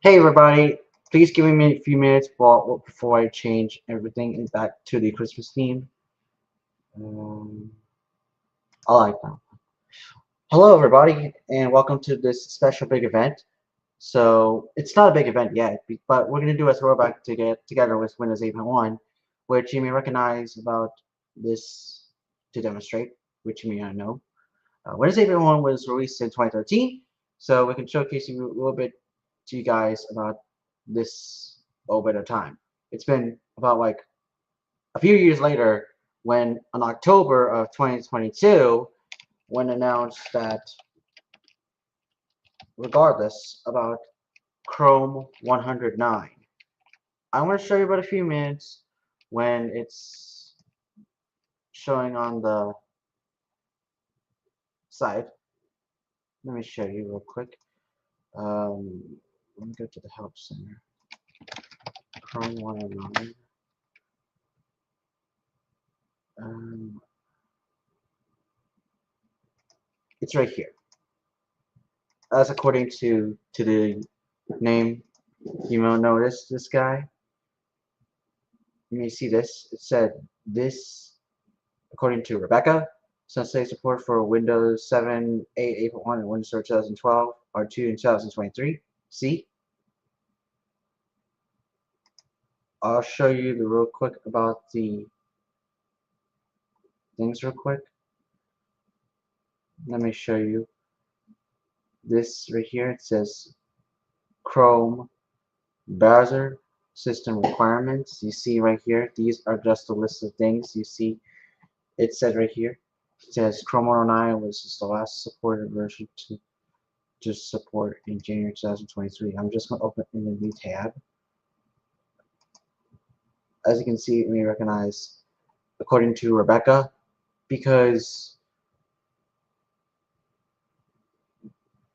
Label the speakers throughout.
Speaker 1: Hey everybody, please give me a few minutes before I change everything back to the Christmas theme. Um, I like that. Hello everybody, and welcome to this special big event. So it's not a big event yet, but we're going to do a throwback to get together with Windows 8.1, which you may recognize about this to demonstrate, which you may not know. Windows 8.1 was released in 2013, so we can showcase you a little bit to you guys about this little bit of time. It's been about like a few years later when in October of 2022 when announced that regardless about Chrome 109. I'm going to show you about a few minutes when it's showing on the site. Let me show you real quick. Um, Let me go to the help center. Chrome 109. Um, it's right here. As according to the name, you may notice this guy. You may see this. It said this, according to Rebecca, Sunset support for Windows 7, 8, 8.1, and Windows Server 2012, R2 in 2023. See? I'll show you the real quick about the things real quick. Let me show you this right here. It says Chrome browser system requirements. You see right here, these are just a list of things. You see it said right here. It says Chrome 109 was just the last supported version to just support in January 2023. I'm just going to open in a new tab. As you can see, it may recognize according to Rebecca, because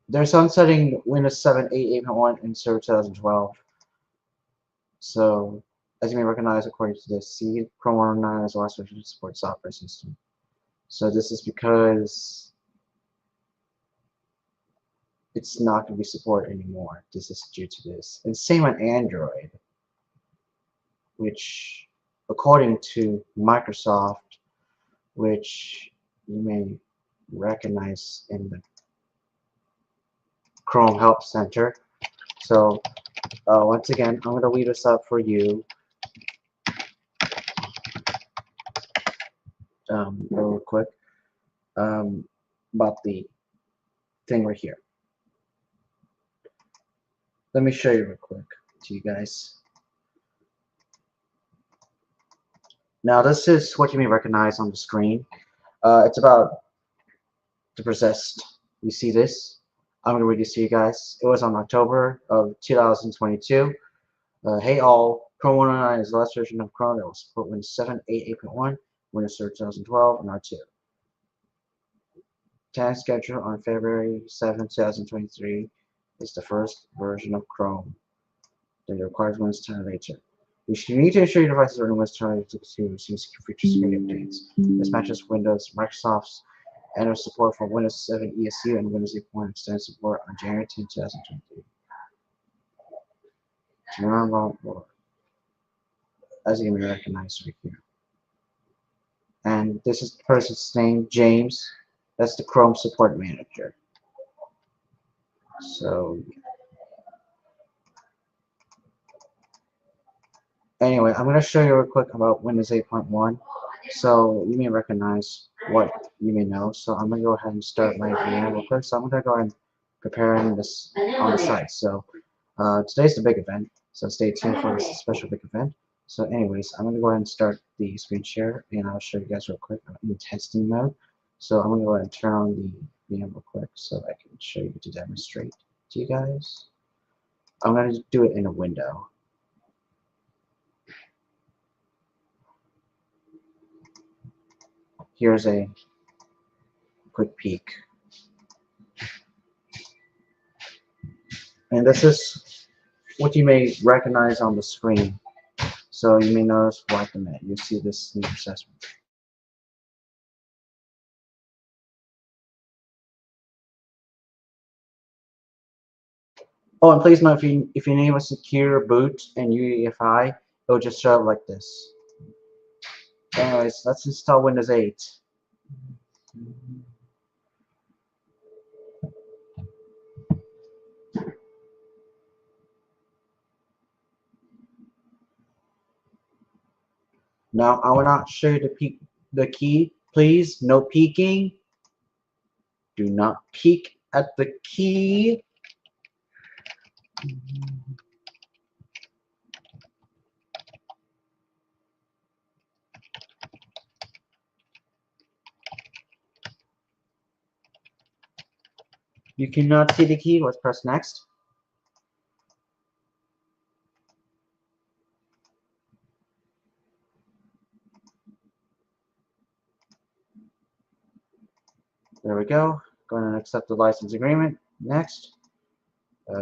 Speaker 1: they're sunsetting Windows 7, 8, 8.1, and Server 2012. So, as you may recognize, according to this, see, Chrome 109 is the last version to support software system. So this is because it's not going to be supported anymore. This is due to this. And same on Android, which, according to Microsoft, which you may recognize in the Chrome Help Center. So once again, I'm going to leave this up for you real quick about the thing right here. Let me show you real quick to you guys. Now this is what you may recognize on the screen. It's about the persist. You see this? I'm going to read this to you guys. It was on October of 2022. Hey all, Chrome 109 is the last version of Chrome that will support Windows 7, 8, 8.1, Windows Server 2012, and R2. Time schedule on February 7, 2023 is the first version of Chrome that requires Windows 10 later. You need to ensure your devices are running Windows 10 later to receive future security updates. This matches Windows, Microsoft's end of support for Windows 7 ESU and Windows 8.1 extended support on January 10, 2023. To learn about more, as you can recognize right here. And this is the person's name, James. That's the Chrome support manager. So anyway, I'm going to show you real quick about Windows 8.1. So you may recognize what you may know. So I'm going to go ahead and start my VM real quick. So I'm going to go ahead and preparing this on the site. So today's the big event. So stay tuned for this special big event. So anyways, I'm going to go ahead and start the screen share, and I'll show you guys real quick in testing mode. So I'm going to go ahead and turn on the VM real quick so I can show you to demonstrate to you guys. I'm going to do it in a window. Here's a quick peek. And this is what you may recognize on the screen. So you may notice right a minute, you see this new assessment. Oh, and please note if you name a secure boot and UEFI, it'll just show up like this. Anyways, let's install Windows 8. Now, I will not show you the key. Please, no peeking. Do not peek at the key. You cannot see the key. Let's press next. There we go. Going to accept the license agreement. Next,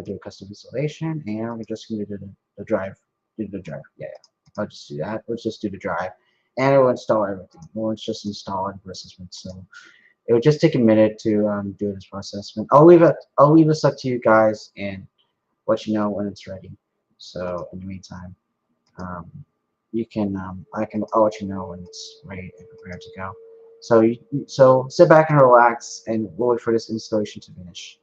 Speaker 1: do a custom installation, and we're just going to do the drive. Do the drive. Yeah, yeah. I'll just do that. Let's just do the drive, and it will install everything. Well, it's just install it versus so it would just take a minute to do this process. But I'll leave this up to you guys and let you know when it's ready. So in the meantime, um, you can I'll let you know when it's ready and prepared to go. So sit back and relax, and we'll wait for this installation to finish.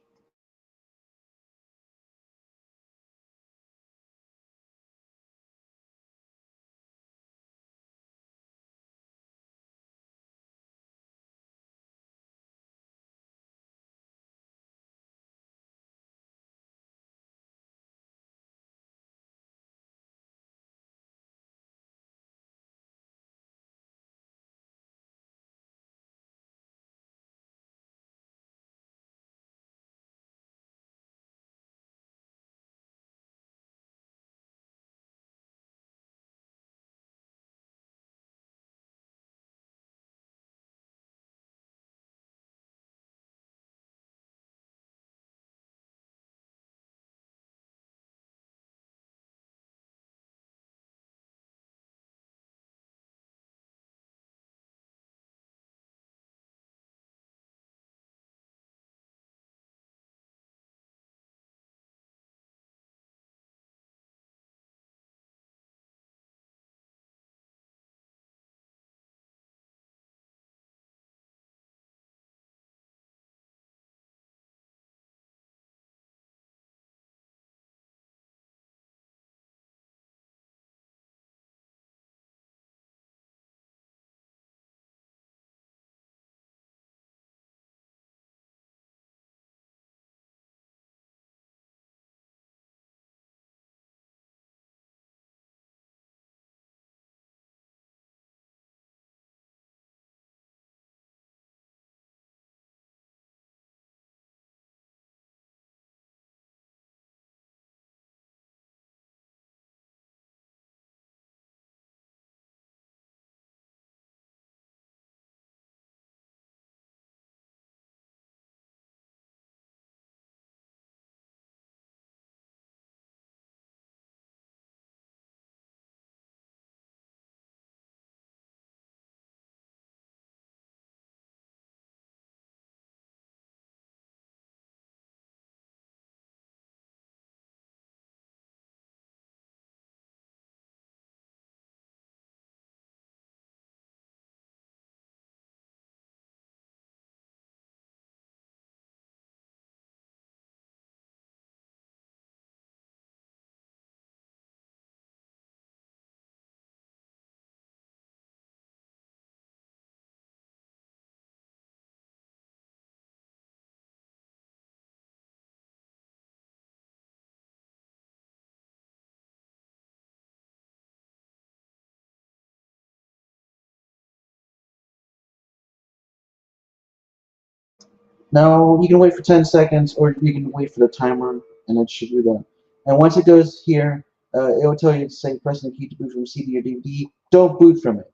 Speaker 1: Now you can wait for 10 seconds, or you can wait for the timer, and it should do that. And once it goes here, it will tell you to say pressing the key to boot from CD or DVD. Don't boot from it.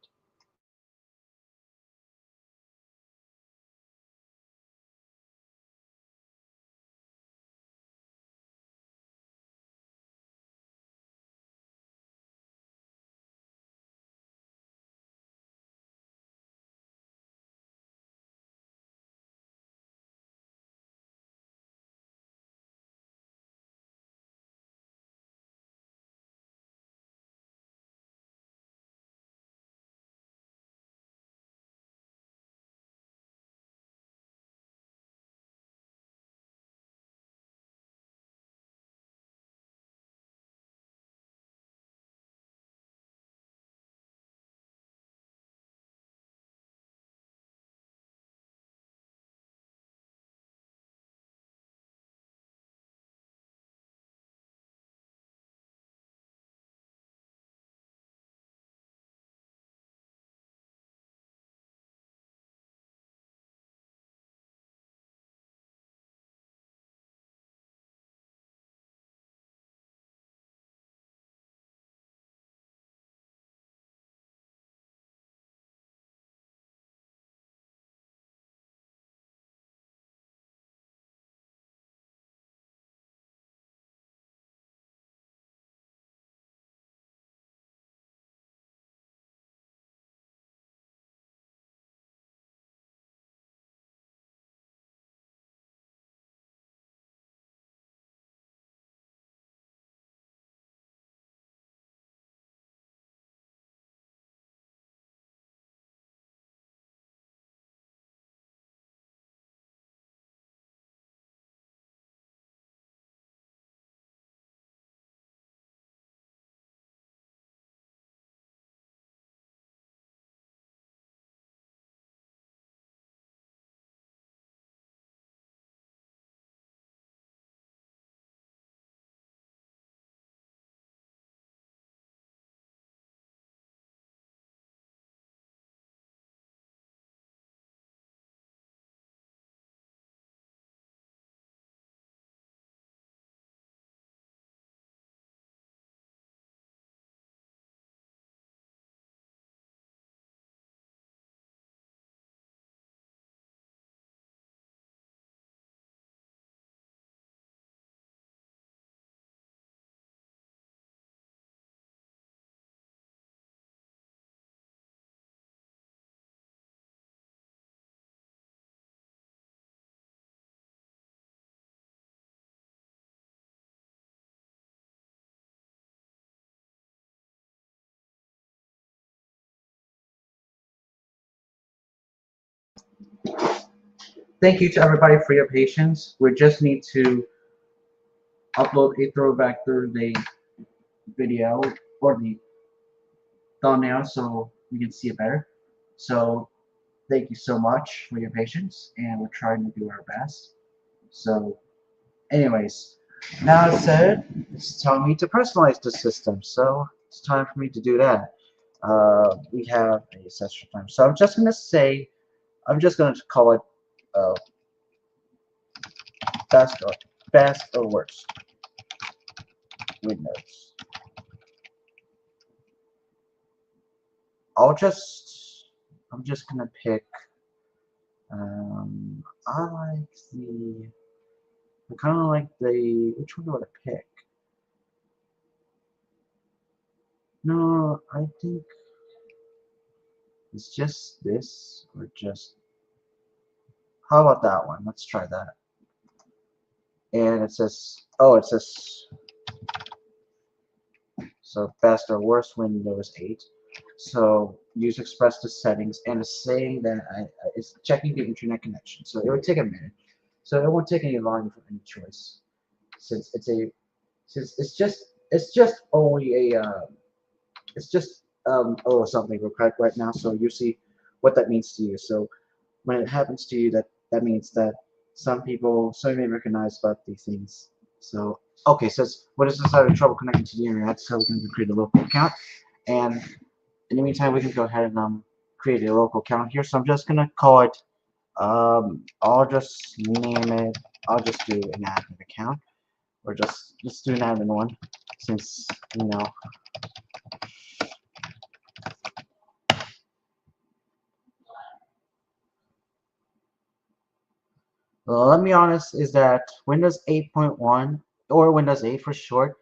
Speaker 1: Thank you to everybody for your patience. We just need to upload a Throwback Thursday video or the thumbnail so you can see it better. So thank you so much for your patience, and we're trying to do our best. So, anyways, now that said, it's telling me to personalize the system, so it's time for me to do that. We have a session time, so I'm just gonna call it uh, best or worst Windows. I'll just I'm just gonna pick. I like the. I kind of like the. Which one do I pick? No, I think it's just this or just. How about that one? Let's try that. And it says, oh, it says so best or worst Windows 8. So use express the settings and it's saying that it's checking the internet connection. So it would take a minute. So it won't take any longer for any choice since it's just only a it's just oh something real quick right now. So you see what that means to you. So when it happens to you, that means that some may recognize about these things. So okay, says what is this having trouble connecting to the internet? So we can create a local account, and in the meantime, we can go ahead and create a local account here. So I'm just gonna call it. I'll just name it. I'll just do an admin account, or just do an admin one, since you know. Let me be honest, is that Windows 8.1 or Windows 8 for short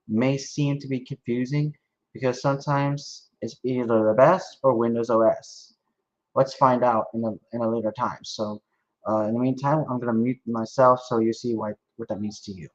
Speaker 1: may seem to be confusing because sometimes it's either the best or Windows OS. Let's find out in a later time. So in the meantime, I'm going to mute myself so you see what that means to you.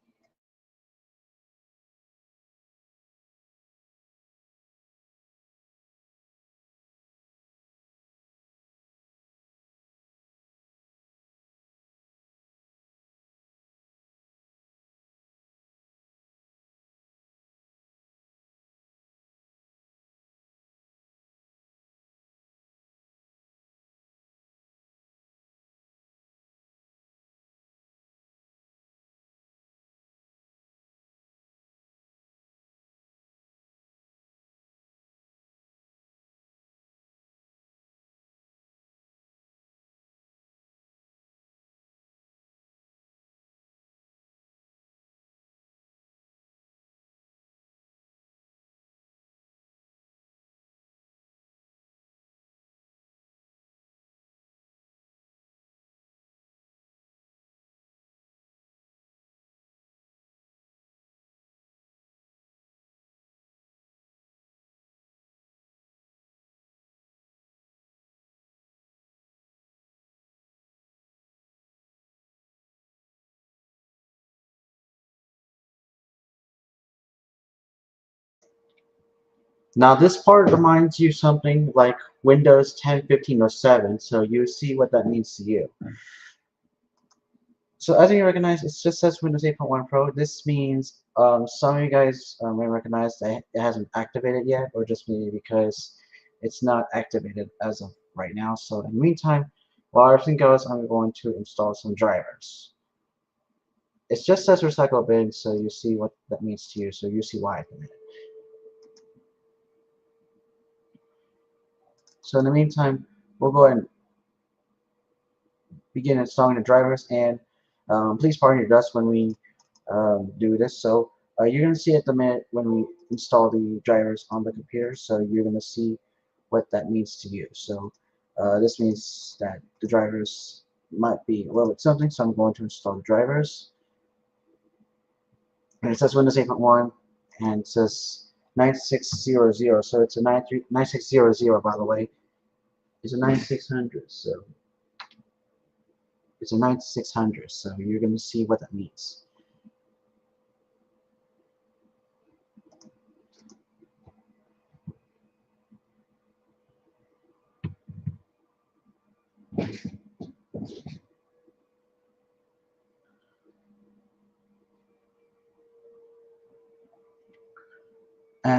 Speaker 1: Now this part reminds you something like Windows 10, 15, or 7, so you see what that means to you. So as you recognize, it just says Windows 8.1 Pro. This means some of you guys may recognize that it hasn't activated yet, or just maybe because it's not activated as of right now. So in the meantime, while everything goes, I'm going to install some drivers. It just says recycle bin, so you see what that means to you. So you see why in a minute. So in the meantime, we'll go ahead and begin installing the drivers, and please pardon your dust when we do this. So you're going to see at the minute when we install the drivers on the computer, so you're going to see what that means to you. So this means that the drivers might be a little bit something, so I'm going to install the drivers. And it says Windows 8.1, and it says 9600, so it's a 9600, by the way. It's a 9600, so it's a 9600, so you're going to see what that means.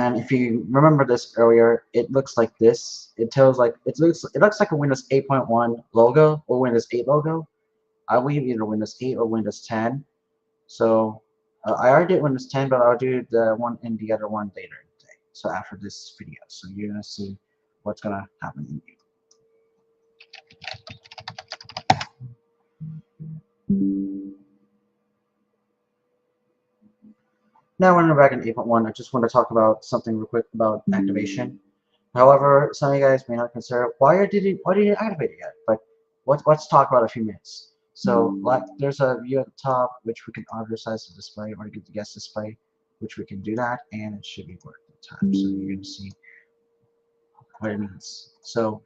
Speaker 1: And if you remember this earlier, it looks like this. It looks like a Windows 8.1 logo or Windows 8 logo. I believe either Windows 8 or Windows 10. So I already did Windows 10, but I'll do the one and the other one later today. So after this video, so you're gonna see what's gonna happen in you. Now when we're back in 8.1, I just want to talk about something real quick about activation. However, some of you guys may not consider why did you activate it yet? But let's talk about a few minutes. So like there's a view at the top which we can auto size the display or get the guest display, which we can do that, and it should be working at the time. So you're gonna see what it means. So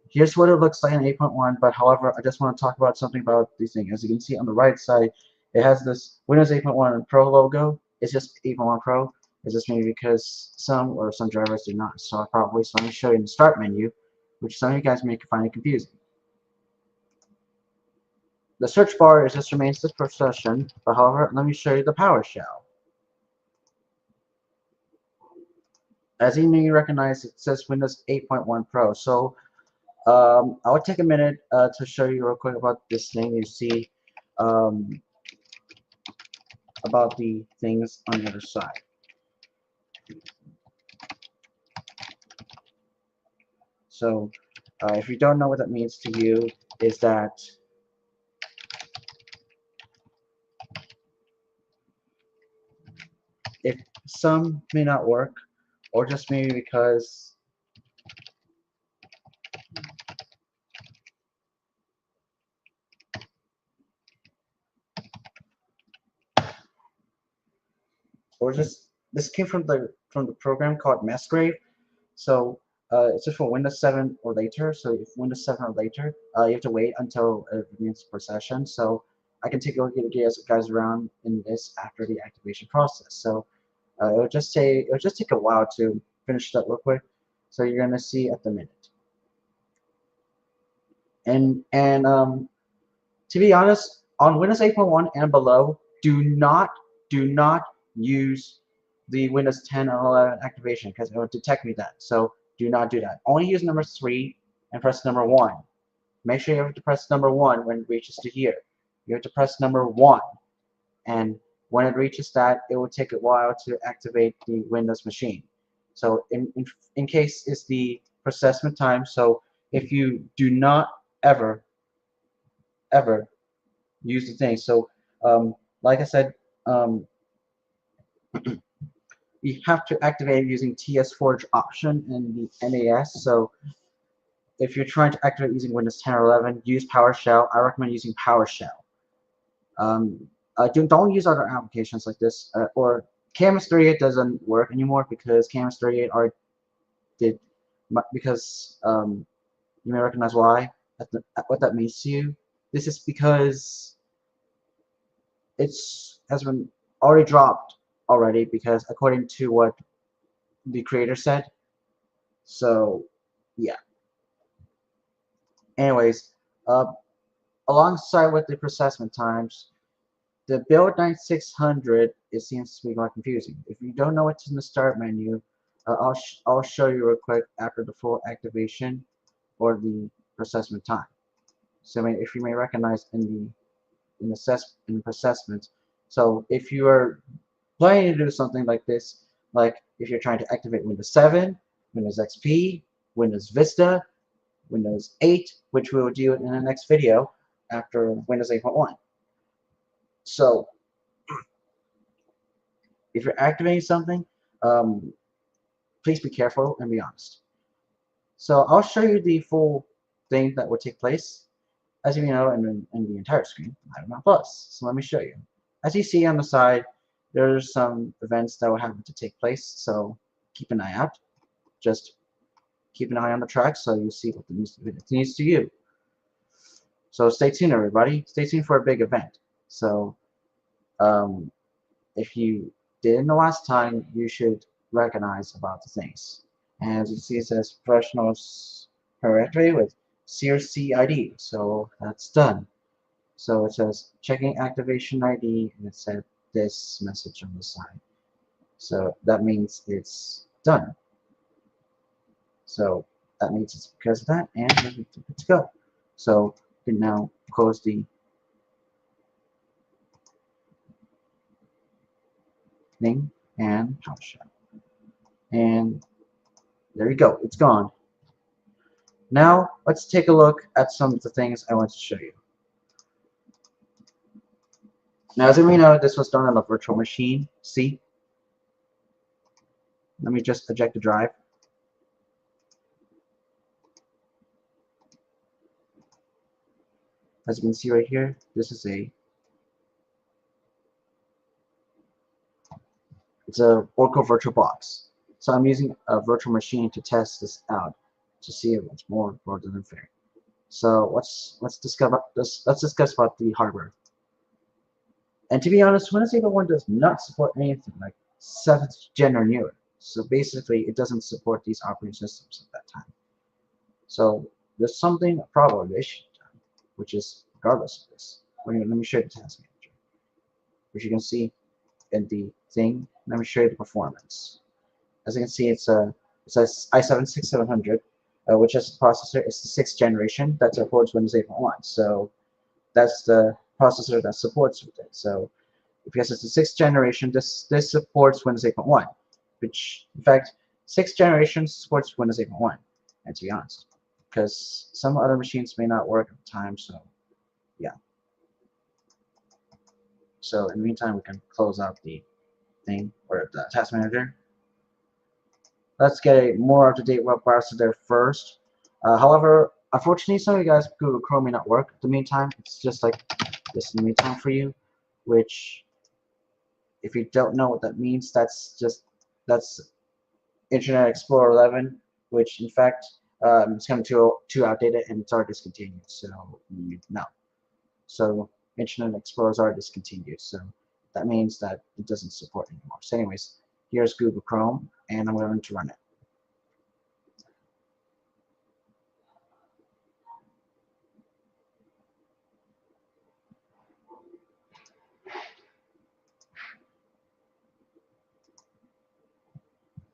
Speaker 1: here's what it looks like in 8.1, but however, I just want to talk about something about these things. As you can see on the right side, it has this Windows 8.1 Pro logo. It's just 8.1 Pro. It's just maybe because some drivers do not. So let me show you in the start menu, which some of you guys may find it confusing. The search bar is just remains this procession, but however, let me show you the PowerShell. As you may recognize, it says Windows 8.1 Pro. So I will take a minute to show you real quick about this thing. You see um, about the things on the other side. So if you don't know what that means to you, is that if some may not work, or just maybe because or just this came from the program called Masgrave. So it's just for Windows 7 or later. So if Windows 7 or later, you have to wait until it begins per session. So I can take a look at you guys around in this after the activation process. So it'll just take a while to finish that real quick. So you're gonna see at the minute. And to be honest, on Windows 8.1 and below, do not use the Windows 10 or 11 activation because it will detect me that. So do not do that. Only use number 3 and press number 1. Make sure you have to press number 1 when it reaches to here. You have to press number 1, and when it reaches that, it will take a while to activate the Windows machine. So in case it's the processment time. So if you do not ever use the thing. So like I said, um, you have to activate it using TS Forge option in the NAS. So if you're trying to activate using Windows 10 or 11, use PowerShell. I recommend using PowerShell. Don't use other applications like this, or Canvas 38 doesn't work anymore because Canvas 38 did because you may recognize why what that means to you. This is because it's has been already dropped already because according to what the creator said. So yeah. Anyways, uh, alongside with the processment times, the build 9600 it seems to be more confusing. If you don't know what's in the start menu, I'll show you real quick after the full activation or the processment time. So if you may recognize in the processment. So if you are planning to do something like this, like if you're trying to activate Windows 7, Windows XP, Windows Vista, Windows 8, which we will do in the next video after Windows 8.1. So if you're activating something, um, please be careful and be honest. So I'll show you the full thing that will take place, as you know, in the entire screen. I have my plus. So let me show you. As you see on the side, there's some events that will happen to take place. So keep an eye out. Just keep an eye on the track so you see what it needs to you. So stay tuned, everybody. Stay tuned for a big event. So um, if you didn't know last time, you should recognize about the things. And as you see, it says professionals directory with CRC ID. So that's done. So it says checking activation ID, and it said this message on the side. So that means it's done. So that means it's because of that, and we're good to go. So we can now close the thing and PowerShell. And there you go, it's gone. Now let's take a look at some of the things I want to show you. Now as we know, this was done on a virtual machine. See? Let me just eject the drive. As you can see right here, this is it's a Oracle VirtualBox. So I'm using a virtual machine to test this out to see if it's more than fair. So let's discuss about the hardware. And to be honest, Windows 8.1 does not support anything like 7th gen or newer. So basically, it doesn't support these operating systems at that time. So there's something, a problem, issue, which is regardless of this. Let me show you the task manager, which you can see in the thing. Let me show you the performance. As you can see, it says i7 6700, which is the processor. It's the 6th generation that supports Windows 8.1. So that's the processor that supports with it. So because it's the 6th generation, this supports Windows 8.1, which in fact 6th generation supports Windows 8.1. And to be honest, because some other machines may not work at the time, so yeah. So in the meantime, we can close out the thing or the task manager. Let's get a more up-to-date web browser there first. However, unfortunately, some of you guys Google Chrome may not work. In the meantime, it's just like this in the meantime for you, which if you don't know what that means, that's Internet Explorer 11, which in fact it's kind of too outdated and it's already discontinued. So no. So Internet Explorers are discontinued. So that means that it doesn't support anymore. So anyways, here's Google Chrome, and I'm going to run it.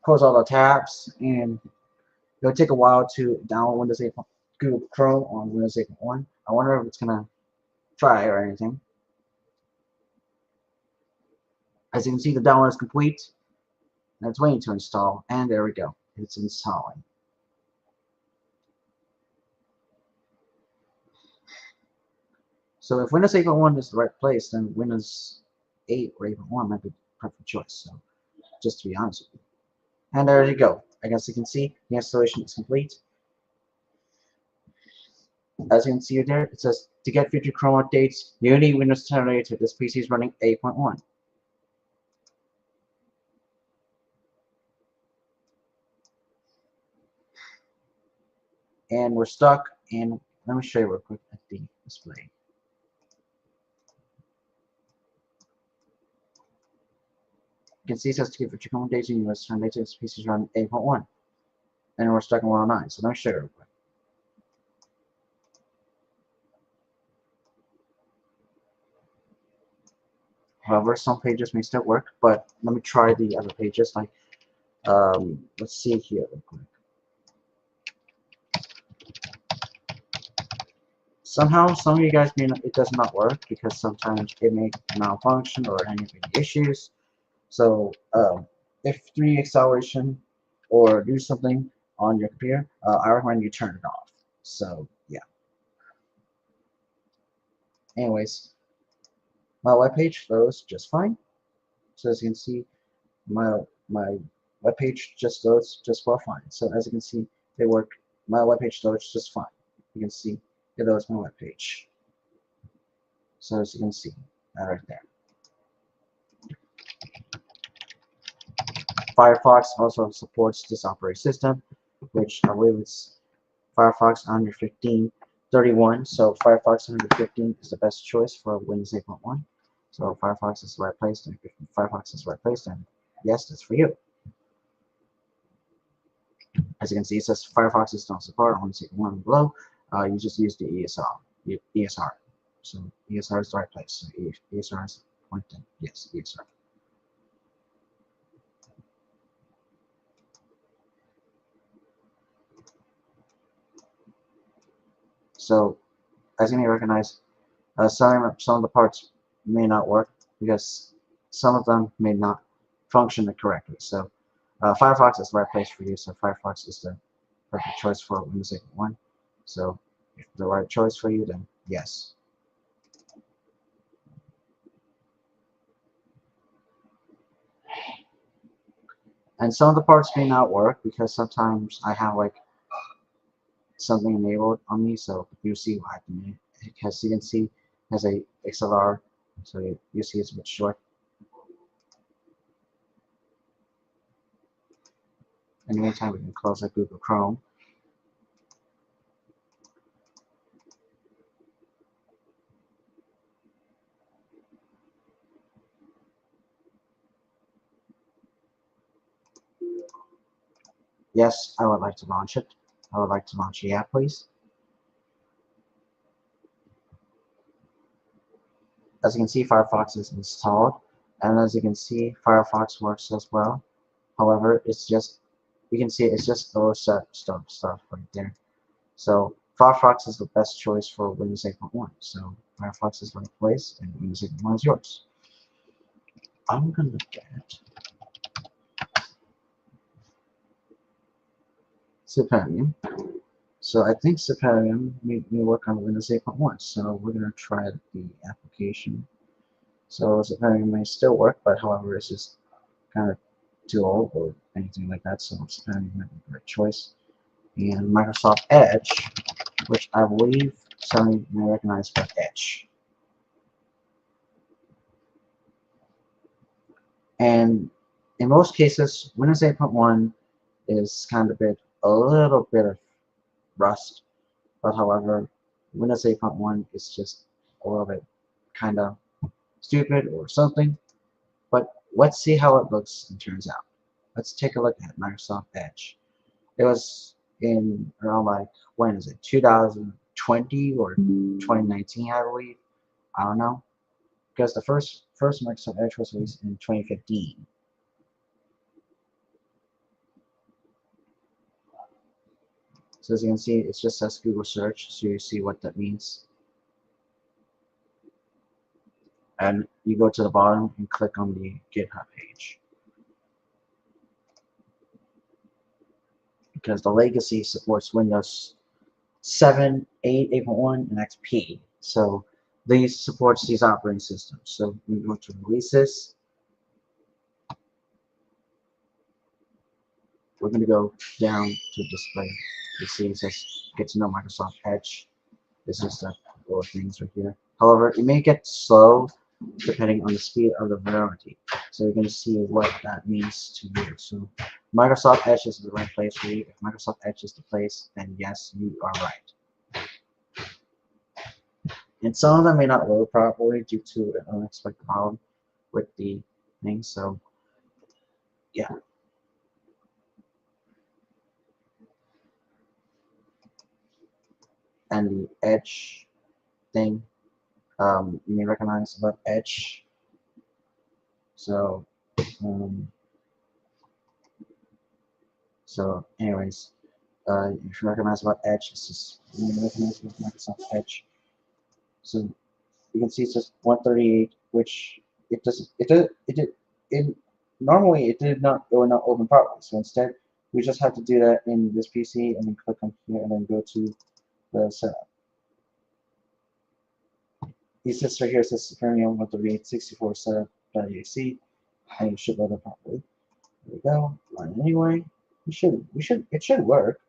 Speaker 1: Close all the tabs, and it'll take a while to download Windows 8, Google Chrome on Windows 8.1. I wonder if it's gonna try or anything. As you can see, the download is complete, and it's waiting to install. And there we go, it's installing. So if Windows 8.1 is the right place, then Windows 8 or 8.1 might be the perfect choice. So just to be honest with you. And there you go. I guess you can see the installation is complete. As you can see there, it says to get future Chrome updates, you need Windows 10 later. This PC is running 8.1. And we're stuck. And let me show you real quick at the display. You can see it says to get future Chrome updates, you need Windows 10 later. This PC is running 8.1. And we're stuck in 109. So let me show you real quick. However, some pages may still work, but let me try the other pages. Like, let's see here real quick. Somehow, some of you guys may not, it does not work because sometimes it may malfunction or any issues. So, if 3 acceleration or do something on your computer, I recommend you turn it off. So, yeah. Anyways, my webpage loads just fine. So as you can see, my webpage just loads just well fine. So as you can see, they work. My webpage loads just fine. You can see it loads my webpage. So as you can see, that right there. Firefox also supports this operating system, which I believe it's Firefox 115.31. So Firefox 115 is the best choice for Windows 8.1. So Firefox is the right place. And if Firefox is the right place, then yes, that's for you. As you can see, it says Firefox is not support on the one below. You just use the ESR. So ESR is the right place. So ESR is pointing. Yes, ESR. So as you may recognize, some of the parts may not work because some of them may not function correctly. So Firefox is the right place for you. So Firefox is the perfect choice for Windows 8.1. So if the right choice for you, then yes. And some of the parts may not work because sometimes I have like something enabled on me, so you see what happened. It has CNC, has a XLR, so you see it's a bit short. In the meantime, we can close up Google Chrome. Yes, I would like to launch it. I would like to launch the app, please. As you can see, Firefox is installed, and as you can see, Firefox works as well. However, it's just, you can see it's just those stuff right there. So Firefox is the best choice for Windows 8.1. So Firefox is the right place, and Windows 8.1 is yours. I'm gonna get Superium. So I think Superium may work on Windows 8.1. So we're gonna try the application. So Superium may still work, but however, it's just kind of too old or anything like that. So Superium might be the right choice. And Microsoft Edge, which I believe some may recognize by Edge. And in most cases, Windows 8.1 is kind of a little bit of rust, but however, Windows 8.1 is just a little bit kind of stupid or something. But let's see how it looks and turns out. Let's take a look at Microsoft Edge. It was in around like, when is it, 2020 or 2019, I believe. I don't know, because the first Microsoft Edge was released in 2015. So as you can see, it just says Google search, so you see what that means. And you go to the bottom and click on the GitHub page. Because the legacy supports Windows 7, 8, 8.1, and XP. So these supports these operating systems. So we go to releases. We're going to go down to display. You see it says get to know Microsoft Edge. This is the little things right here. However, it may get slow depending on the speed of the variety. So you're going to see what that means to you. So Microsoft Edge is the right place for you. If Microsoft Edge is the place, then yes, you are right. And some of them may not load properly due to an unexpected problem with the thing. So yeah. And the Edge thing, you may recognize about Edge. So um, anyways, if you recognize about Edge, it's just you may recognize with Microsoft Edge. So you can see it says 138, which it normally it did not go not open properly. So instead, we just have to do that in this PC and then click on here and then go to the setup. It says right here, it says Superium 138 64 setup.exe, and you should load it properly. There we go. Run anyway. It should work.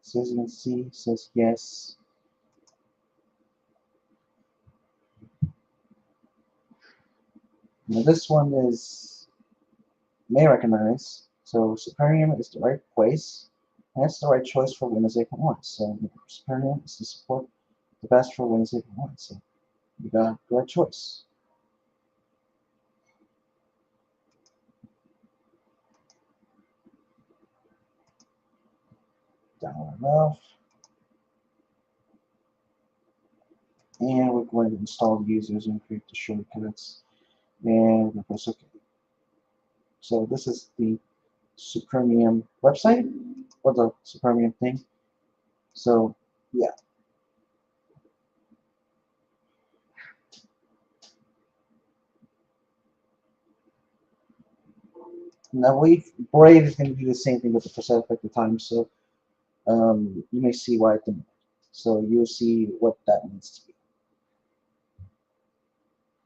Speaker 1: So as you can see, it says yes. Now this one is may recognize. So Superium is the right place. And that's the right choice for Windows 8.1. So Superium is to support the best for Windows 8.1. So you got the right choice. download enough, and we're going to install the users and create the shortcuts, and we're going to press OK. So this is the Supremium website, or the Supremium thing. So yeah. Now Brave is going to do the same thing with the percent effective time, so you may see why it didn't. So you'll see what that means to you.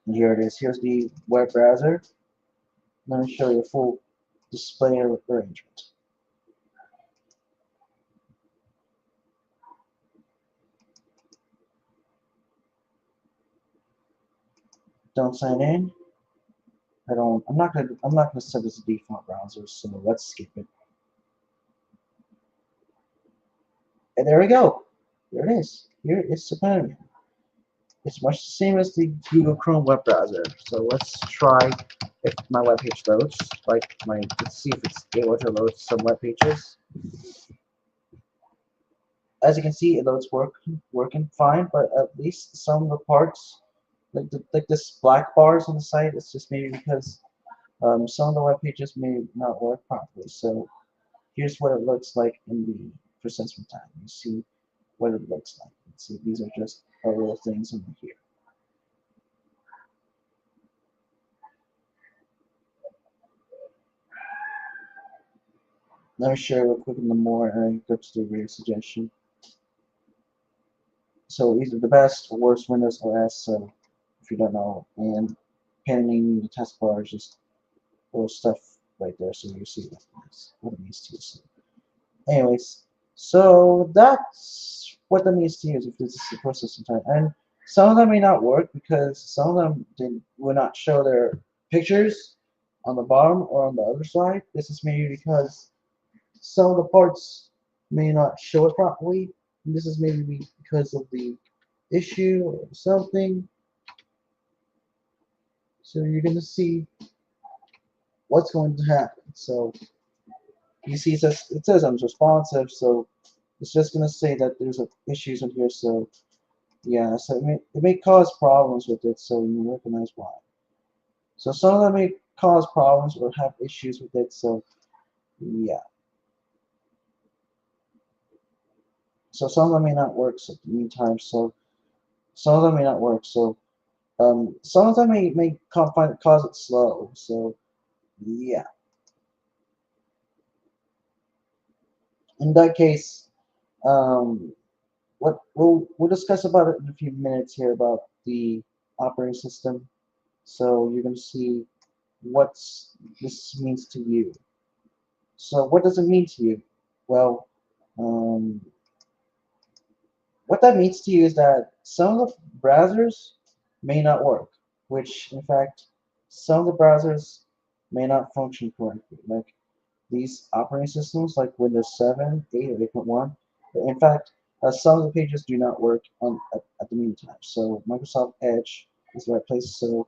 Speaker 1: And here it is. Here's the web browser. Let me show you a full display arrangement. Don't sign in. I'm not gonna set this as a default browser, so let's skip it. And there we go. There it is. Here is Supremium. It's much the same as the Google Chrome web browser. So let's try if my web page loads. Let's see if it's able to load some web pages. As you can see, it loads working fine, but at least some of the parts, like this black bars on the side, it's just maybe because some of the web pages may not work properly. So here's what it looks like in the processing time. You see what it looks like. See, these are just little things over here. Let me share real quick in the more and go to the video suggestion. So either the best or worst Windows OS, so if you don't know, and pinning the taskbar is just little stuff right there, so you see what it means to you. So anyways, so that's what that means to you if this is the processing time. And some of them may not work because some of them will not show their pictures on the bottom or on the other side. This is maybe because some of the parts may not show it properly. And this is maybe because of the issue or something. So you're going to see what's going to happen. So you see it says unresponsive, so it's just going to say that there's issues in here. So yeah, so it may cause problems with it, so you recognize why. So some of them may cause problems or have issues with it, so yeah. So some of them may not work so in the meantime, so some of them may not work, so some of them may cause it slow, so yeah. In that case, um, what we'll discuss about it in a few minutes here about the operating system. So you're going to see what this means to you. So what does it mean to you? Well, um, what that means to you is that some of the browsers may not work, which in fact some of the browsers may not function correctly. Like these operating systems like Windows 7, 8, or 8.1. In fact, some of the pages do not work at the meantime. So Microsoft Edge is the right place. So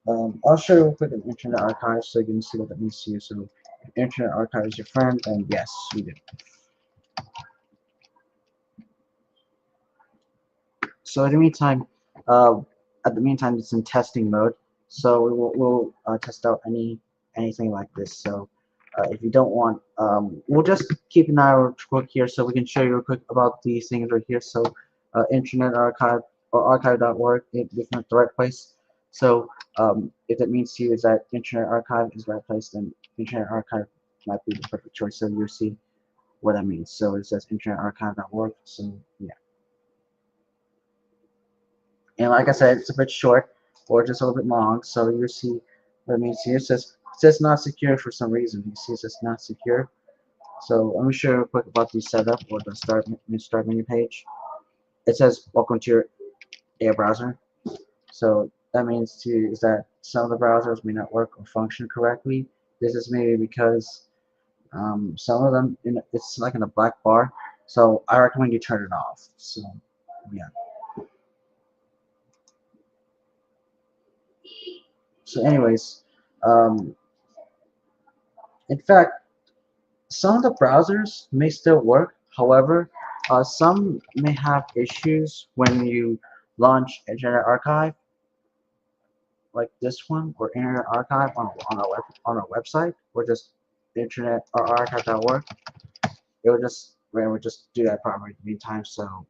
Speaker 1: I'll show you real quick an Internet Archive so you can see what that means to you. So if Internet Archive is your friend, then yes, we do. So uh, at the meantime, it's in testing mode. So we'll test out anything like this. So if you don't want, we'll just keep an eye real quick here so we can show you real quick about these things right here. So Internet Archive or archive.org, it's not the right place. So if that means to you is that Internet Archive is the right place, then Internet Archive might be the perfect choice. So you'll see what that means. So it says internetarchive.org. So yeah. And like I said, it's a bit short or just a little bit long, so you'll see what it means here. It says not secure for some reason. You see it says not secure. So let me show you real quick about the setup or the start menu page. It says welcome to your browser. So that means to you is that some of the browsers may not work or function correctly. This is maybe because some of them it's like in a black bar. So I recommend you turn it off. So yeah. So anyways, um, in fact, some of the browsers may still work, However, some may have issues when you launch Internet Archive, like this one, or Internet Archive on our website, or just Internet or archive.org. It would just do that properly in the meantime, so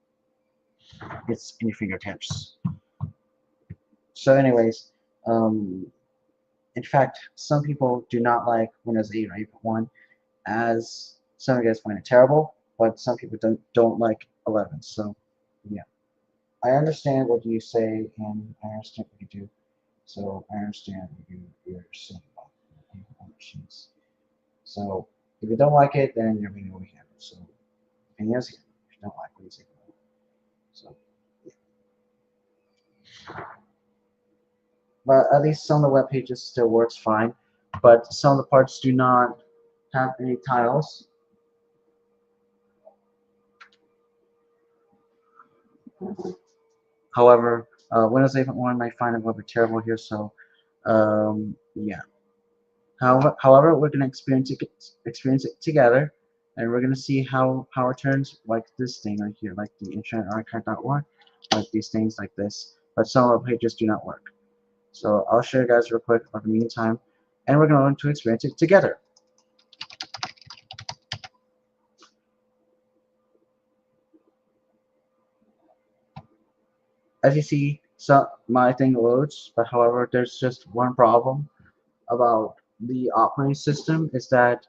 Speaker 1: it's in your fingertips. So, anyways, um, in fact, some people do not like Windows 8 or 8.1, as some of you guys find it terrible, but some people don't like 11. So, yeah, I understand what you say, and I understand what you do. So I understand what you're saying about machines. So if you don't like it, then you're being over here. So opinion is here. If you don't like what you say, so yeah. But at least some of the web pages still works fine. But some of the parts do not have any titles. However, Windows 8.1 might find it a little bit terrible here. So yeah. However, we're going to experience it together, and we're going to see how it turns, like this thing right here, like the internetarchive.org, like these things like this. But some of the pages do not work. So I'll show you guys real quick in the meantime, and we're going to experience it together. As you see, so my thing loads, but however, there's just one problem about the operating system is that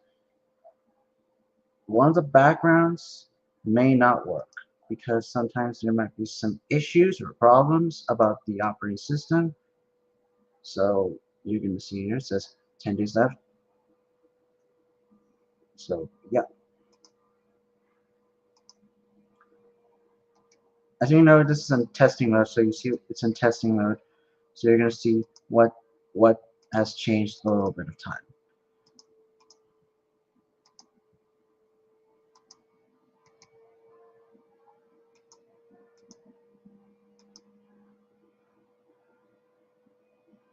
Speaker 1: one of the backgrounds may not work because sometimes there might be some issues or problems about the operating system. So you can see here it says 10 days left. So yeah, as you know, this is in testing mode. So you see it's in testing mode. So you're gonna see what has changed a little bit of time.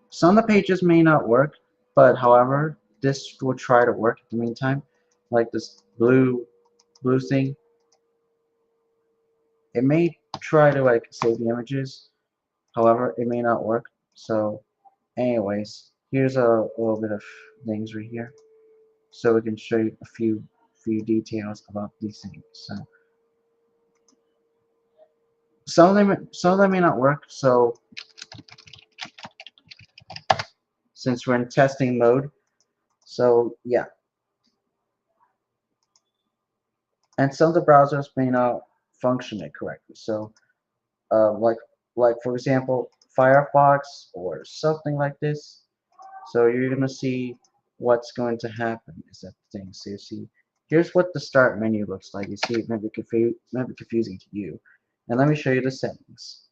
Speaker 1: Some of the pages may not work, but however, this will try to work in the meantime. Like this blue thing, it may try to like save the images. However, it may not work. So, anyways, here's a little bit of things right here, so we can show you a few details about these things. So, some of them may not work. So, since we're in testing mode, so yeah, and some of the browsers may not function it correctly. So, uh, like for example, Firefox or something like this. So you're gonna see what's going to happen is that thing. So you see, here's what the start menu looks like. You see, it might be confusing to you. And let me show you the settings.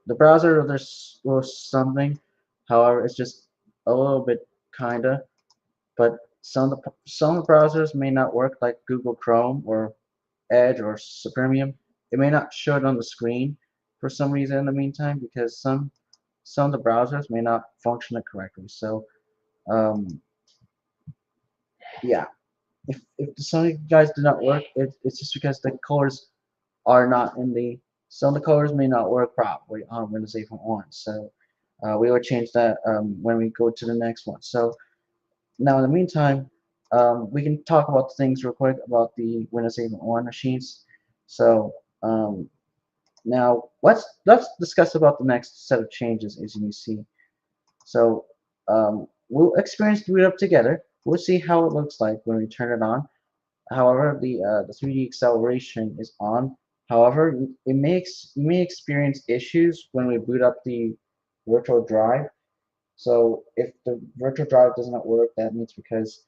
Speaker 1: The browser there's something, however, it's just a little bit kinda. But some of the browsers may not work, like Google Chrome or Edge or Supremium. It may not show it on the screen for some reason in the meantime because some of the browsers may not function it correctly. So um, yeah, if some of you guys do not work, it's just because the colors are not in the some of the colors may not work properly on Windows 8.1. So we will change that when we go to the next one. So now in the meantime, we can talk about things real quick about the Windows 8.1 machines. So now let's discuss about the next set of changes as you see. So we'll experience the boot up together. We'll see how it looks like when we turn it on. However, the 3D acceleration is on. However, you may experience issues when we boot up the virtual drive. So if the virtual drive does not work, that means because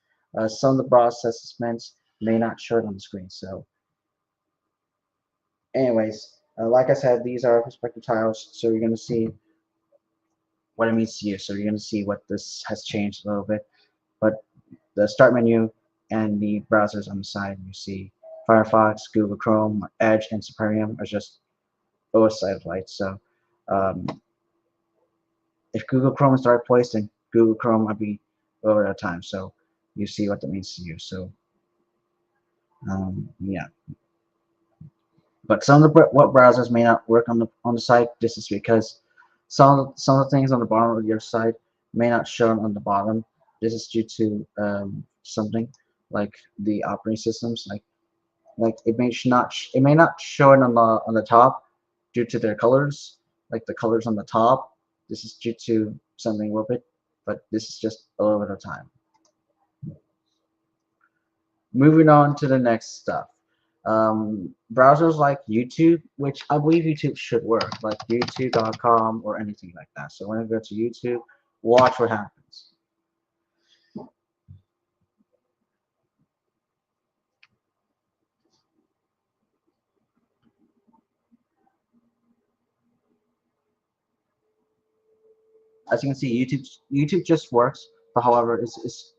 Speaker 1: some of the process meant may not show it on the screen. So anyways, like I said, these are perspective tiles. So you're going to see what it means to you. So you're going to see what this has changed a little bit. But the start menu and the browsers on the side, you see Firefox, Google Chrome, Edge, and Supremium are just OS side of lights. So um, if Google Chrome is the right place, then Google Chrome might be over the time. So you see what that means to you. So yeah. But some of the web browsers may not work on the site. This is because some of the things on the bottom of your site may not show on the bottom. This is due to something like the operating systems. Like it may not show it on the top due to their colors, like the colors on the top. This is due to something with it, but this is just a little bit of time. Moving on to the next stuff. Browsers like YouTube, which I believe YouTube should work, like youtube.com or anything like that. So when I go to YouTube, watch what happens. As you can see, YouTube just works, but however,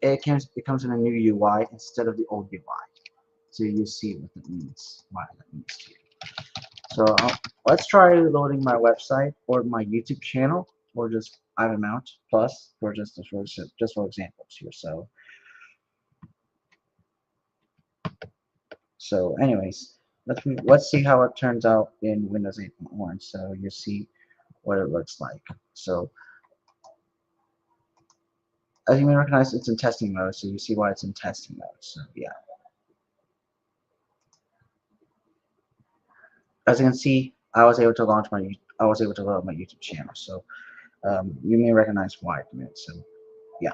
Speaker 1: it comes in a new UI instead of the old UI. So you see what that means, why that means to you. So let's try loading my website or my YouTube channel, or just iMount Plus for just for examples here. So anyways, let's see how it turns out in Windows 8.1. So you see what it looks like. So as you may recognize, it's in testing mode. So you see why it's in testing mode. So yeah, as you can see, I was able to load my YouTube channel. So you may recognize why in a minute. So yeah.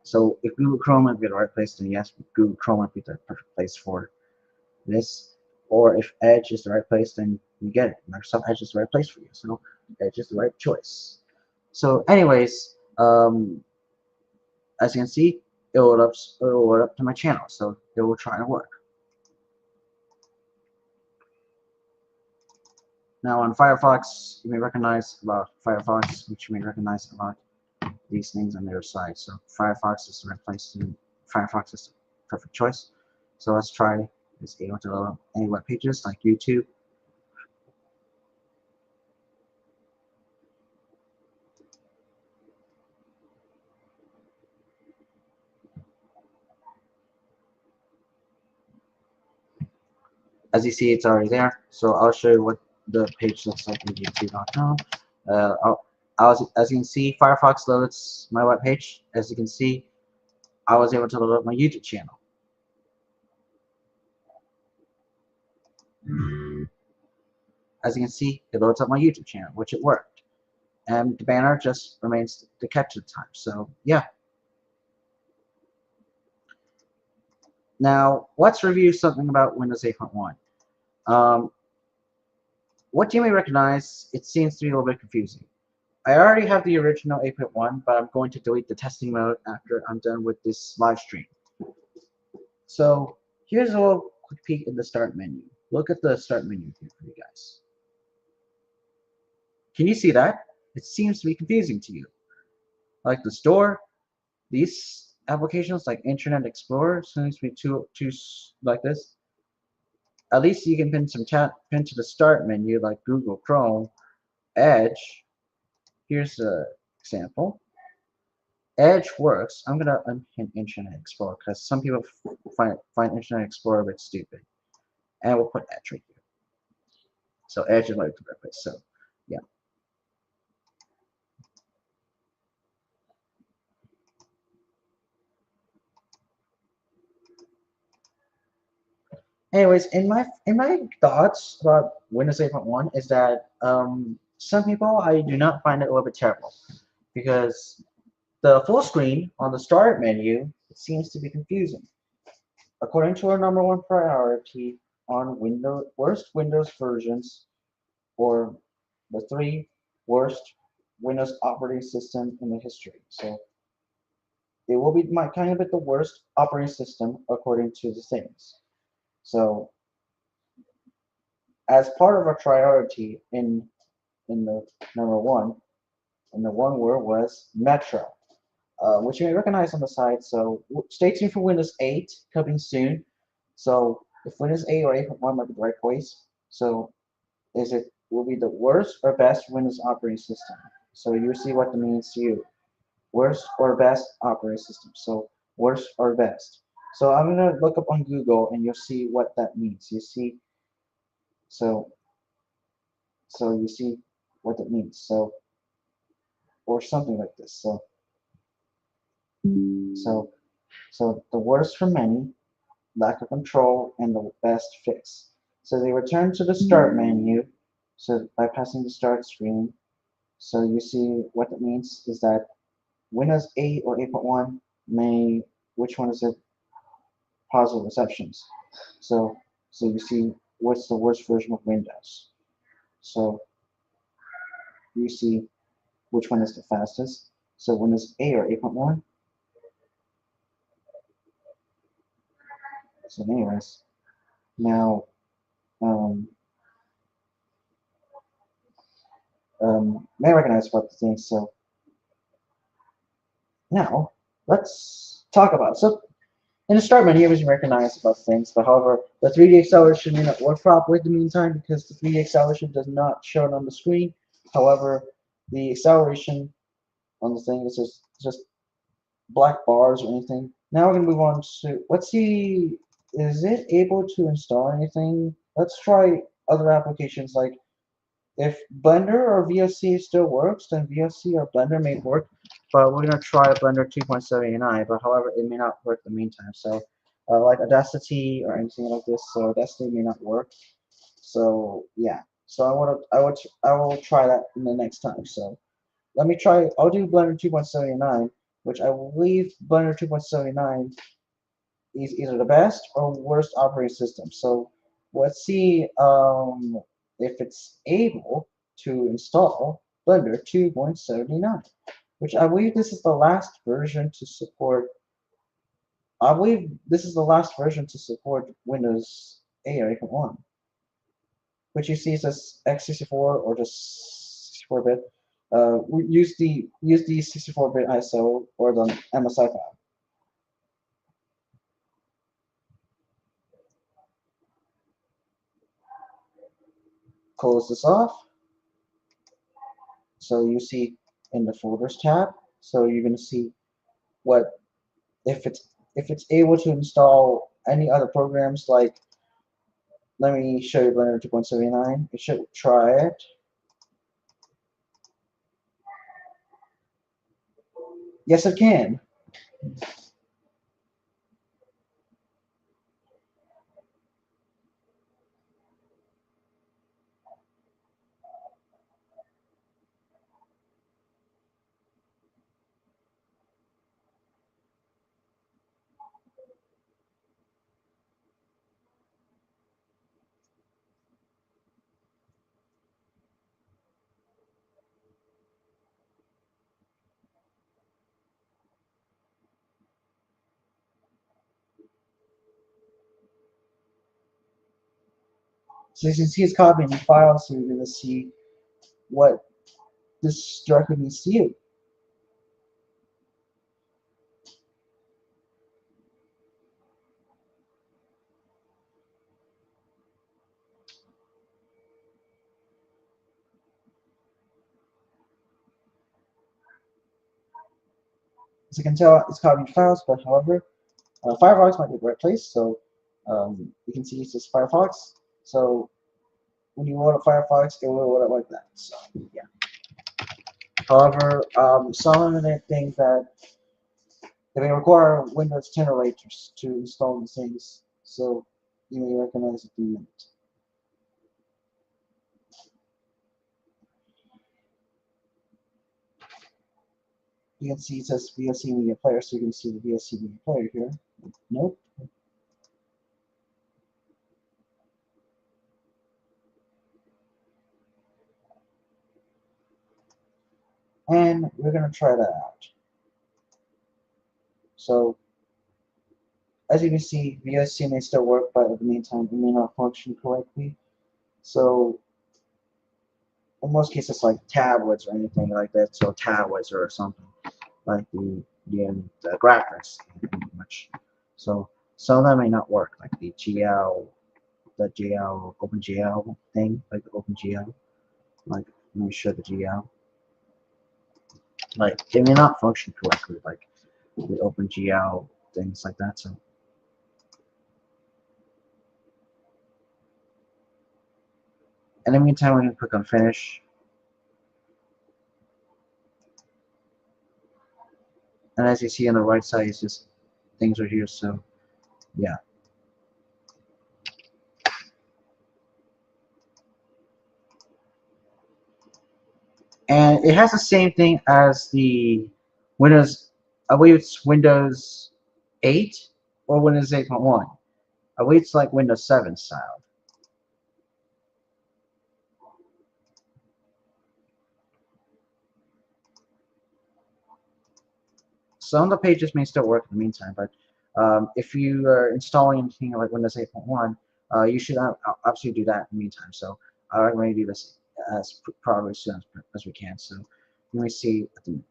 Speaker 1: So if Google Chrome might be the right place, then yes, Google Chrome might be the perfect place for this. Or if Edge is the right place, then you get it. Microsoft Edge is the right place for you. So Edge is the right choice. So anyways, as you can see, it will load up to my channel. So it will try to work. Now on Firefox, you may recognize about Firefox, which you may recognize about these things on their side. So Firefox is the right place to. Firefox is the perfect choice. So let's try this able to load any web pages like YouTube. As you see, it's already there. So I'll show you what the page looks like in youtube.com. As you can see, Firefox loads my web page. As you can see, I was able to load up my YouTube channel. As you can see, it loads up my YouTube channel, which it worked. And the banner just remains to capture the time. So yeah. Now let's review something about Windows 8.1. Um, what you may recognize, it seems to be a little bit confusing. I already have the original 8.1, but I'm going to delete the testing mode after I'm done with this live stream. So here's a little quick peek at the start menu. Look at the start menu here for you guys. Can you see that? It seems to be confusing to you. Like the store, these applications like Internet Explorer seems to be too like this. At least you can pin to the start menu like Google Chrome, Edge. Here's an example. Edge works. I'm gonna unpin Internet Explorer because some people find Internet Explorer a bit stupid, and we'll put Edge right here. So Edge is like the right place. So yeah. Anyways, in my thoughts about Windows 8.1 is that some people I do not find it a little bit terrible because the full screen on the start menu seems to be confusing. According to our number one priority on Windows worst Windows versions or the three worst Windows operating system in the history. So it will be my kind of bit the worst operating system according to the things. So as part of our priority in the number one, and the one word was Metro, which you may recognize on the side. So stay tuned for Windows 8 coming soon. So if Windows 8 or 8.1 might be the right choice. So is it will be the worst or best Windows operating system? So you see what it means to you. Worst or best operating system. So worst or best. So I'm gonna look up on Google and you'll see what that means. You see, so you see what it means. So or something like this. So so the worst for many, lack of control, and the best fix. So they return to the start menu. So bypassing the start screen. So you see what that means is that Windows 8 or 8.1 may, which one is it? Positive receptions. So you see what's the worst version of Windows. So you see which one is the fastest. So Windows 8 or 8.1. So anyways, now um, may recognize about the things. So now let's talk about it. So in the start menu, you recognize about things, but however, the 3D acceleration may not work properly in the meantime because the 3D acceleration does not show it on the screen. However, the acceleration on the thing is just black bars or anything. Now we're gonna move on to let's see, is it able to install anything? Let's try other applications like if Blender or VLC still works, then VLC or Blender may work, but we're gonna try Blender 2.79. But however, it may not work in the meantime. So like Audacity or anything like this, so Audacity may not work. So yeah, so I will try that in the next time. So let me try. I'll do Blender 2.79, which I believe Blender 2.79 is either the best or worst operating system. So let's see if it's able to install Blender 2.79, which I believe this is the last version to support. I believe this is the last version to support Windows 8 or 8.1, which you see says x64 or just 64-bit. Use the 64-bit ISO or the MSI file. Close this off. So you see in the folders tab. So you're going to see what if it's able to install any other programs like let me show you Blender 2.79. It should try it. Yes, it can. So you can see it's copying the file, so you're going to see what this directly means to you. As you can tell, it's copying files, but however, Firefox might be the right place. So you can see it says Firefox. So when you load up Firefox, it will load up like that. So yeah. However, some of the things that they may require Windows 10 or later to install these things. So you may recognize it in a minute. You can see it says VLC Media Player, so you can see the VLC Media Player here. Nope. And we're going to try that out. So as you can see, VLC may still work, but in the meantime, it may not function correctly. So in most cases, like tablets or anything like that, so tablets or something like the graphics, pretty much. So some of them may not work, like the GL, OpenGL thing, like the OpenGL. Like let me show the GL. Like it may not function correctly, like with OpenGL things like that. So, in the meantime, we can click on finish, and as you see on the right side, it's just things are here. So, yeah. And it has the same thing as the Windows. I believe it's Windows 8 or Windows 8.1. I believe it's like Windows 7 style. Some of the pages may still work in the meantime, but if you are installing anything like Windows 8.1, you should absolutely do that in the meantime. So I recommend you do this as probably as soon as we can. So let me see at the minute.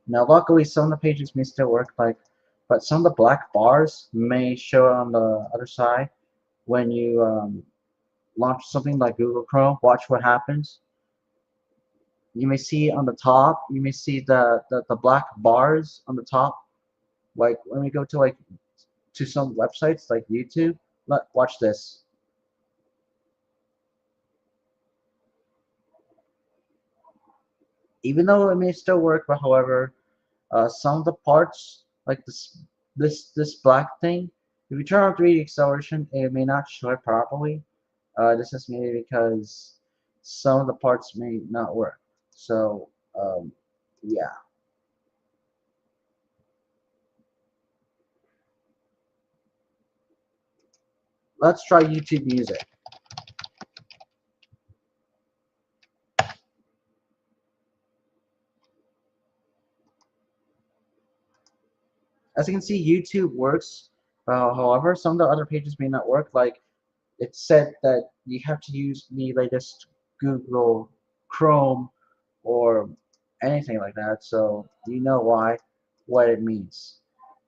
Speaker 1: Now, luckily, some of the pages may still work, but some of the black bars may show on the other side when you launch something like Google Chrome. Watch what happens. You may see on the top, you may see the black bars on the top. Like when we go to to some websites like YouTube, watch this. Even though it may still work, but however, some of the parts like this black thing, if you turn on 3D acceleration, it may not show it properly. This is maybe because some of the parts may not work. So yeah, let's try YouTube Music. As you can see, YouTube works. However, some of the other pages may not work. Like it said that you have to use the latest Google Chrome or anything like that. So you know what it means.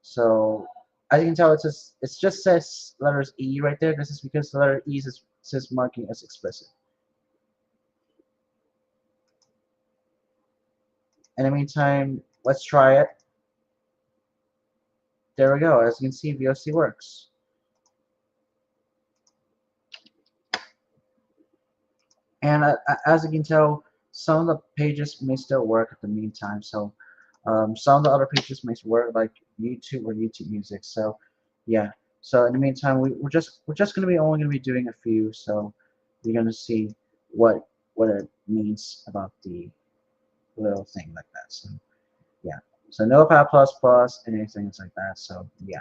Speaker 1: So as you can tell, it just says letters E right there. This is because the letter E says marking as explicit. In the meantime, let's try it. There we go. As you can see, VOC works. And as you can tell, some of the pages may still work at the meantime. So some of the other pages may work like YouTube or YouTube Music. So yeah. So in the meantime, we're just gonna be only gonna be doing a few. So you're gonna see what it means about the little thing like that. So yeah. So Notepad and anything like that. So yeah.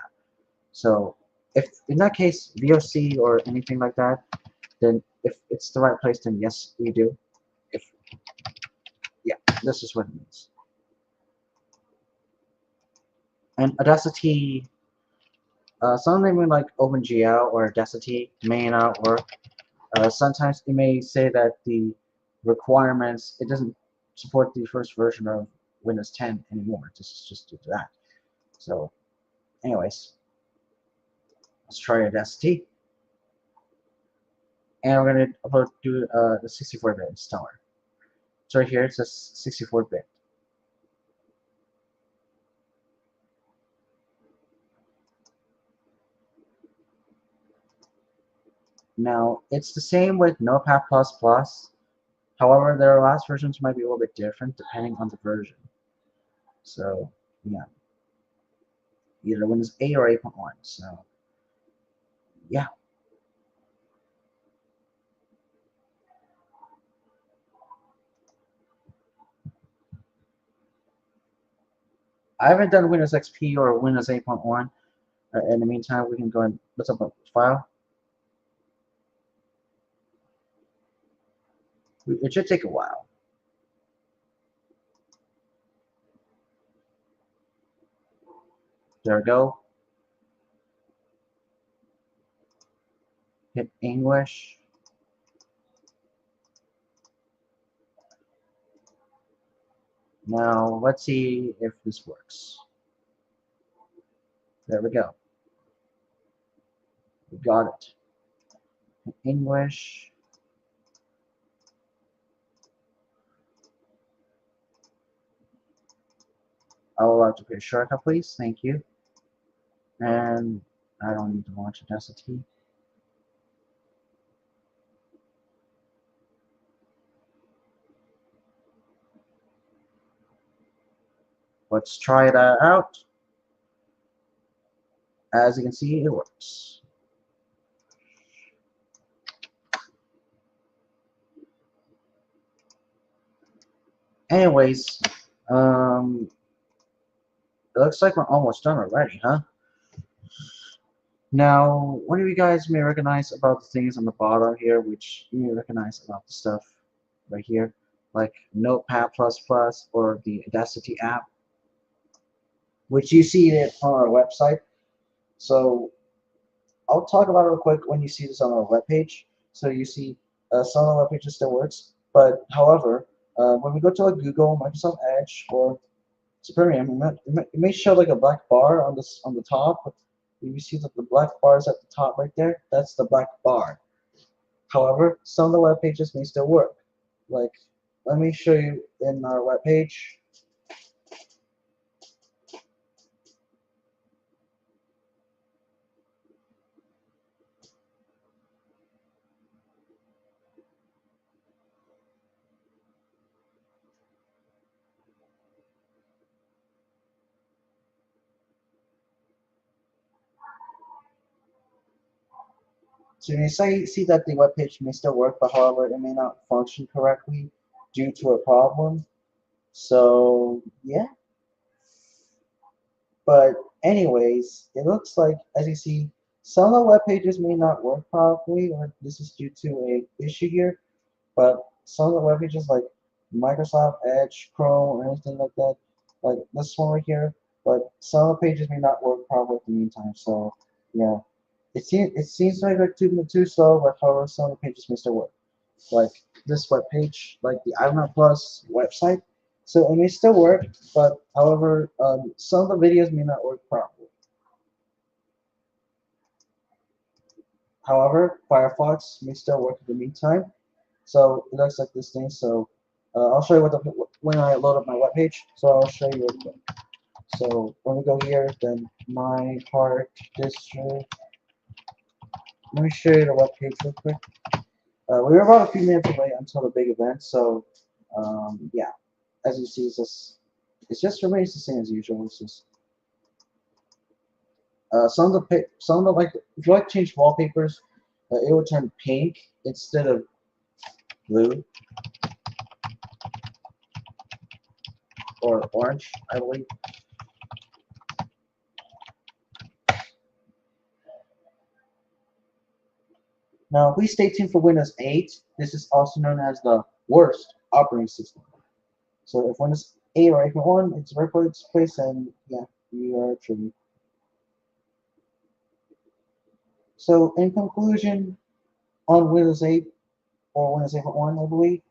Speaker 1: So if in that case VOC or anything like that, then if it's the right place, then yes, we do. If yeah, this is what it means. And Audacity, something like OpenGL or Audacity may not work. Sometimes it may say that the requirements, it doesn't support the first version of Windows 10 anymore. This is just due to that. So, anyways, let's try Audacity. And we're going to do the 64-bit installer. So here it says 64-bit. Now, it's the same with Notepad++. However, their last versions might be a little bit different depending on the version. So, yeah. Either Windows 8 or 8.1. So, yeah. I haven't done Windows XP or Windows 8.1. In the meantime, we can go and let's open up the file. It should take a while. There we go. Hit English. Now, let's see if this works. There we go. We got it. Hit English. I would like to create a shortcut, please. Thank you. And I don't need to launch Audacity. Let's try that out. As you can see, it works. Anyways, it looks like we're almost done already, huh? Now, what do you guys may recognize about the things on the bottom here, which you may recognize about the stuff right here, like Notepad++ or the Audacity app, which you see it on our website. So I'll talk about it real quick when you see this on our webpage. So you see some of the web pages still works, but however, when we go to like Google, Microsoft Edge, or Superium, it may show like a black bar on the top. But you see that the black bar is at the top right there. That's the black bar. However, some of the web pages may still work. Like, let me show you in our web page. So you may see that the web page may still work, but however, it may not function correctly due to a problem. So yeah, but anyways, it looks like, as you see, some of the web pages may not work properly, or this is due to a issue here. But some of the web pages like Microsoft Edge, Chrome, or anything like that, like this one right here, but some of the pages may not work properly in the meantime. So yeah, it seems like they're too slow, but however, some of the pages may still work. Like this web page, like the iMac Plus website. So it may still work, but however, some of the videos may not work properly. However, Firefox may still work in the meantime. So it looks like this thing. So I'll show you when I load up my web page. So I'll show you real quick. So when we go here, then my hard district. Let me show you the web page real quick. We were about a few minutes away until the big event. So yeah, as you see, it just remains the same as usual. It's just some of the like if you like to change wallpapers, it will turn pink instead of blue or orange, I believe. Now, please stay tuned for Windows 8. This is also known as the worst operating system. So if Windows 8 or 8.1, it's right for its place, and yeah, you are true. So in conclusion, on Windows 8 or Windows 8.1, I believe,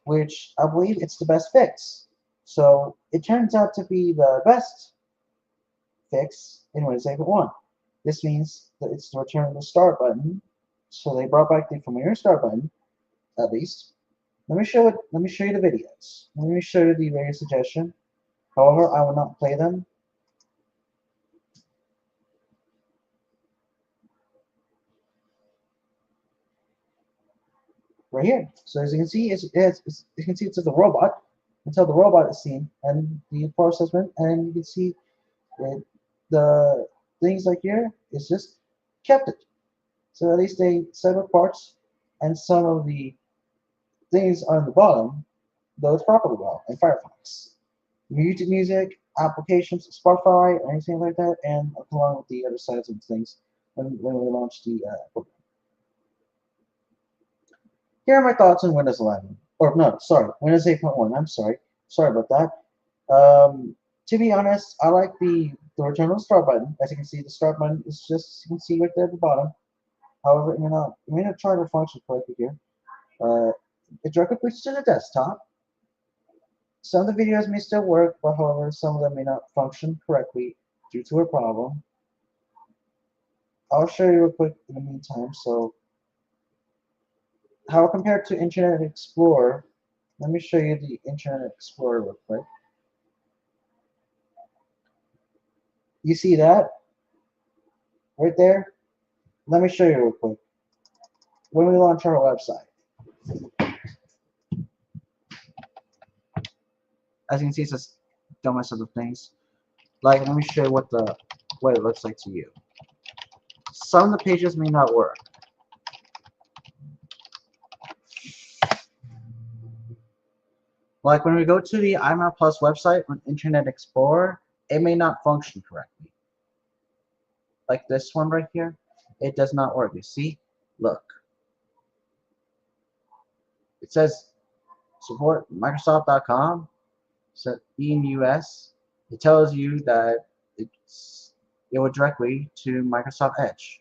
Speaker 1: which I believe it's the best fix. So it turns out to be the best fix in Windows 8.1. This means that it's the return of the start button. So they brought back the familiar start button, at least. Let me show it. Let me show you the videos. Let me show you the video suggestion. However, I will not play them. Right here. So as you can see, you can see it says the robot until the robot is seen and the process went, and you can see it, the things like here is just kept it. So at least they separate parts, and some of the things on the bottom, though it's properly well in Firefox. YouTube music, applications, Spotify, anything like that, and along with the other sides of things when we launch the program. Here are my thoughts on Windows 11. Or no, sorry, Windows 8.1. I'm sorry about that. To be honest, I like the return of the start button. As you can see, the start button is just, you can see right there at the bottom. However, it may not try to function correctly here. It directly pushes to the desktop. Some of the videos may still work, but however, some of them may not function correctly due to a problem. I'll show you real quick in the meantime. So, how compared to Internet Explorer, let me show you the Internet Explorer real quick. You see that right there? Let me show you real quick. When we launch our website, as you can see, it says dumbest of the things. Like, let me show you what it looks like to you. Some of the pages may not work. Like when we go to the iMap Plus website on Internet Explorer, it may not function correctly. Like this one right here, it does not work. You see? Look. It says support Microsoft.com. So in US, it tells you that it will directly to Microsoft Edge.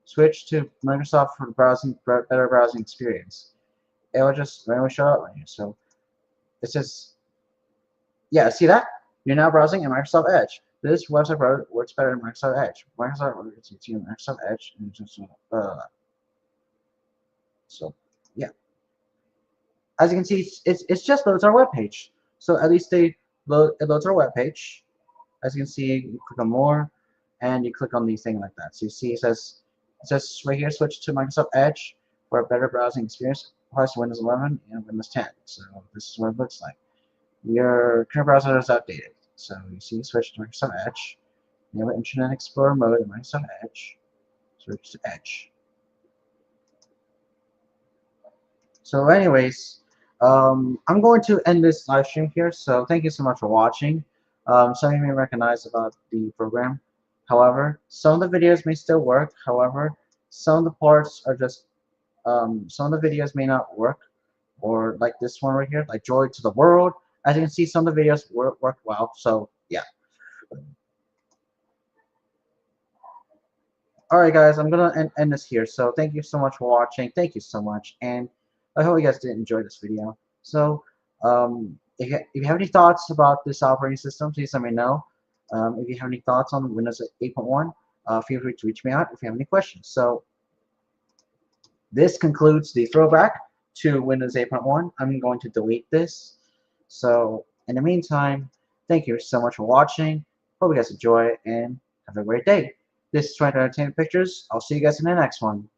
Speaker 1: Switch to Microsoft for browsing, better browsing experience. It will just randomly show up right here. So it says, yeah, see that? You're now browsing in Microsoft Edge. This website works better in Microsoft Edge. Microsoft Edge. So yeah, as you can see, it's just loads our web page. So at least it loads our web page. As you can see, you click on more, and you click on these things like that. So you see, it says right here, switch to Microsoft Edge for a better browsing experience. Plus Windows 11 and Windows 10. So this is what it looks like. Your current browser is outdated. So you see, switch to Microsoft Edge. You have Internet Explorer mode in Microsoft Edge. Switch to Edge. So anyways, I'm going to end this live stream here. So thank you so much for watching. Some of you may recognize about the program. However, some of the videos may still work. However, some of the parts are just, some of the videos may not work. Or like this one right here, like Joy to the World. As you can see, some of the videos work well. So yeah. Alright guys, I'm gonna end this here. So thank you so much for watching. Thank you so much, and I hope you guys did enjoy this video. So if you have any thoughts about this operating system, please let me know. If you have any thoughts on Windows 8.1, feel free to reach me out if you have any questions. So this concludes the throwback to Windows 8.1. I'm going to delete this. So in the meantime, thank you so much for watching. Hope you guys enjoy and have a great day. This is Trying to Entertain Pictures. I'll see you guys in the next one.